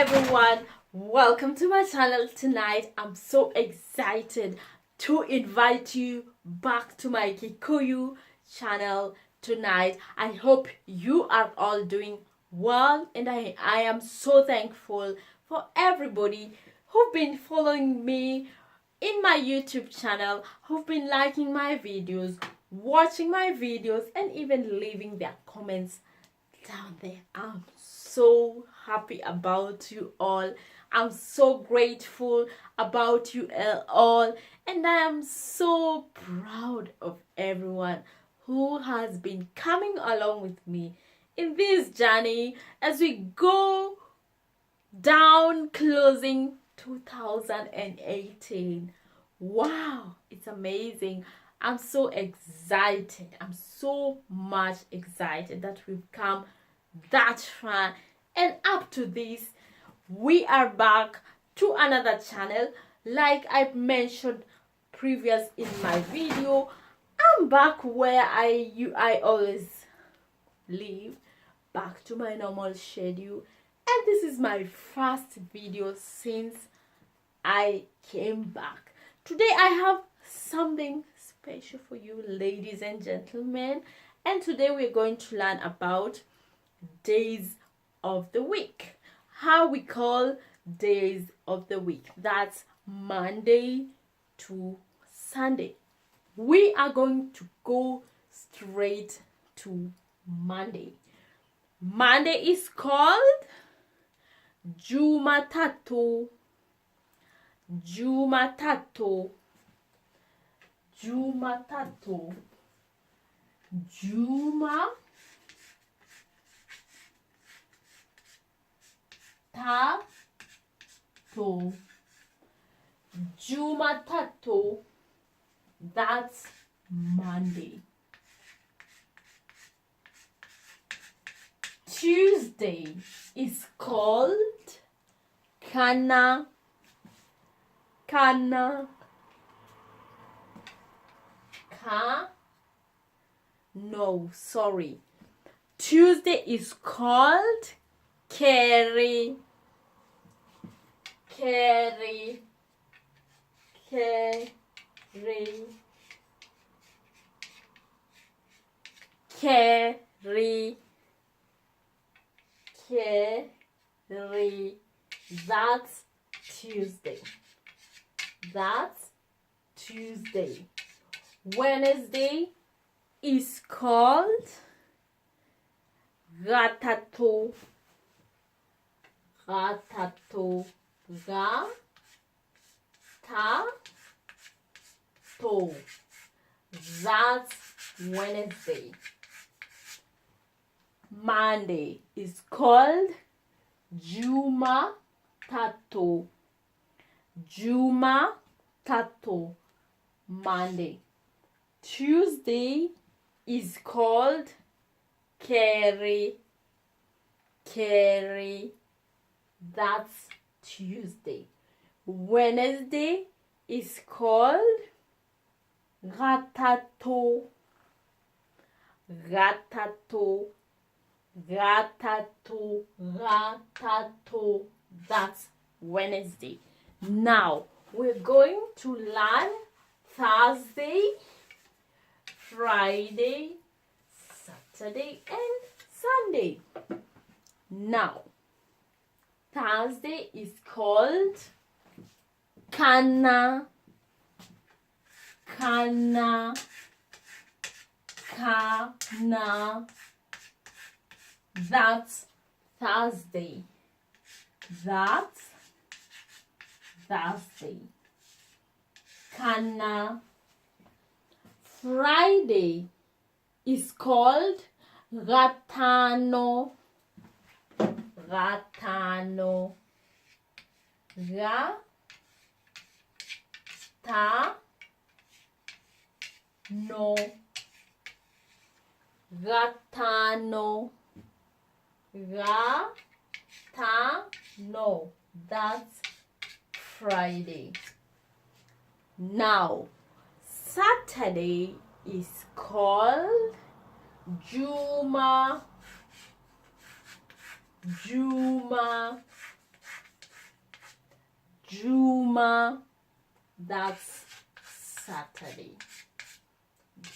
everyone, welcome to my channel. Tonight I'm so excited to invite you back to my Kikuyu channel tonight. I hope you are all doing well, and I am so thankful for everybody who've been following me in my YouTube channel, who've been liking my videos, watching my videos, and even leaving their comments down there. I'm so happy about you all. I'm so grateful about you all, and I am so proud of everyone who has been coming along with me in this journey as we go down closing 2018. Wow, it's amazing. I'm so excited. I'm so much excited that we've come that far. And up to this, we are back to another channel. Like I mentioned previous in my video, I'm back where I always live, back to my normal schedule. And this is my first video since I came back. Today I have something special for you, ladies and gentlemen, and today we're going to learn about days of the week, how we call days of the week. That's Monday to Sunday. We are going to go straight to Monday. Monday is called Jumatatu. Jumatatu. Jumatatu. Juma tato. Jumatatu. That's Monday. Tuesday is called Kana. No, sorry. Tuesday is called Carry. Carry. That's Tuesday. That's Tuesday. Wednesday is called Gatato. Gatato. Gatato. That's Wednesday. Monday is called Juma Tato. Juma Tato. Monday. Tuesday is called Carry. That's Tuesday. Wednesday is called Gatato. That's Wednesday. Now we're going to learn Thursday, Friday, Saturday, and Sunday. Now, Thursday is called Kana. That's Thursday. That's Thursday. Kana. Friday is called Gatano. Gatano. Gatano. That's Friday. Now, Saturday is called Juma. Juma, that's Saturday.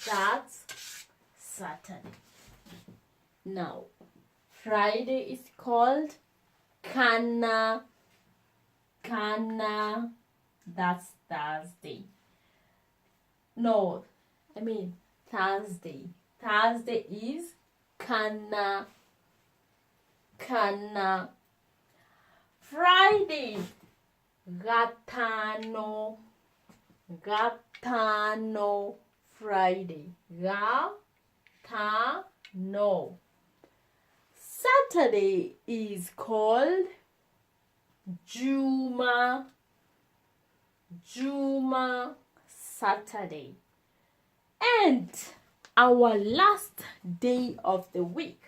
That's Saturday. Now, Friday is called Kana. Kana, that's Thursday. No, I mean Thursday. Thursday is Kana. Kana. Friday, Gatano. Gatano. Friday. Gatano. Saturday is called Juma. Juma, Saturday. And our last day of the week,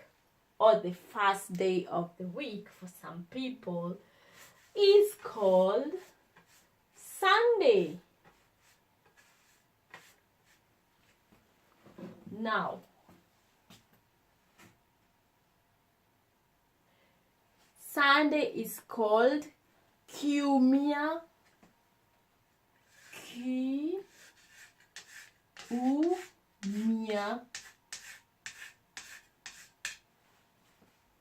or the first day of the week for some people, is called Sunday. Now, Sunday is called Kiumia. Kiumia.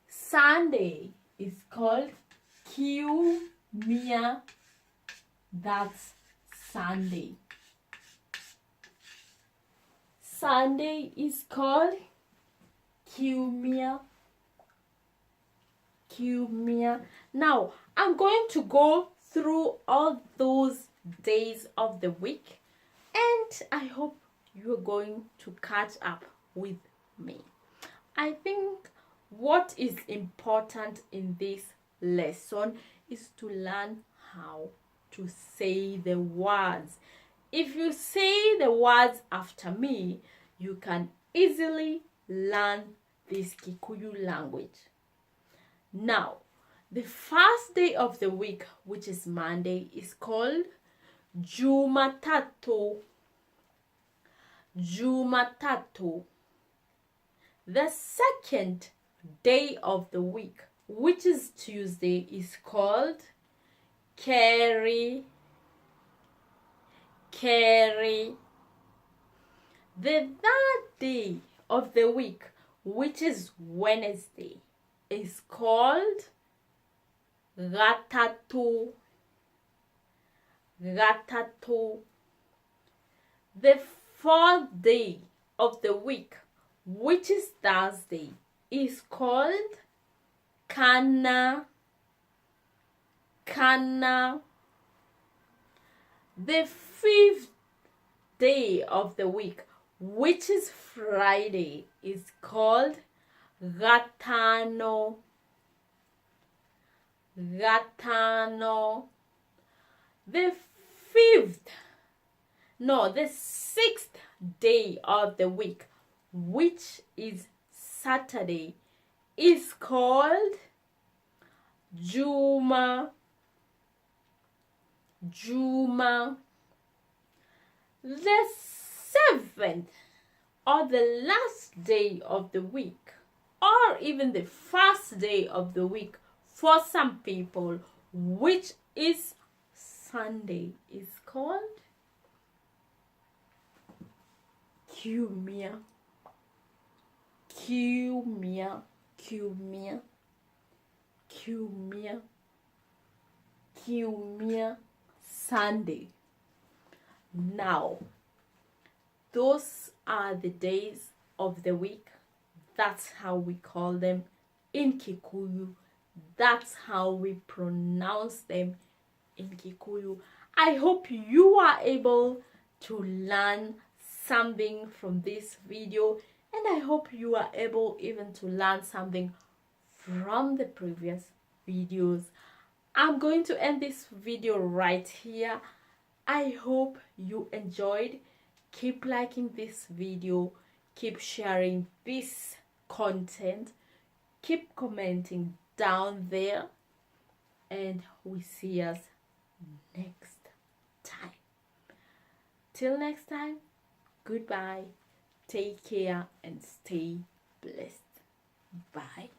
Sunday is called Kiumia. That's Sunday. Sunday is called Kiumia. Kiumia. Now, I'm going to go through all those days of the week, and I hope you're going to catch up with me. I think what is important in this lesson is to learn how to say the words. If you say the words after me, you can easily learn this Kikuyu language. Now, the first day of the week, which is Monday, is called Jumatatu. Jumatatu. The second day of the week, which is Tuesday, is called Keri. Keri. The third day of the week, which is Wednesday, is called Gatatu. Gatatu. The fourth day of the week, which is Thursday, is called Kana. Kana. The fifth day of the week, which is Friday, is called Gatano. Gatano. The sixth day of the week, which is Saturday, is called Juma. Juma. The seventh, or the last day of the week, or even the first day of the week for some people, which is Sunday, is called Kiumia. Kiumia. Kiumia. Kiumia. Kiumia. Sunday. Now, those are the days of the week. That's how we call them in Kikuyu. That's how we pronounce them in Kikuyu. I hope you are able to learn something from this video, and I hope you are able even to learn something from the previous videos. I'm going to end this video right here. I hope you enjoyed. Keep liking this video, keep sharing this content, keep commenting down there, and we see us next time. Till next time, goodbye, take care, and stay blessed. Bye.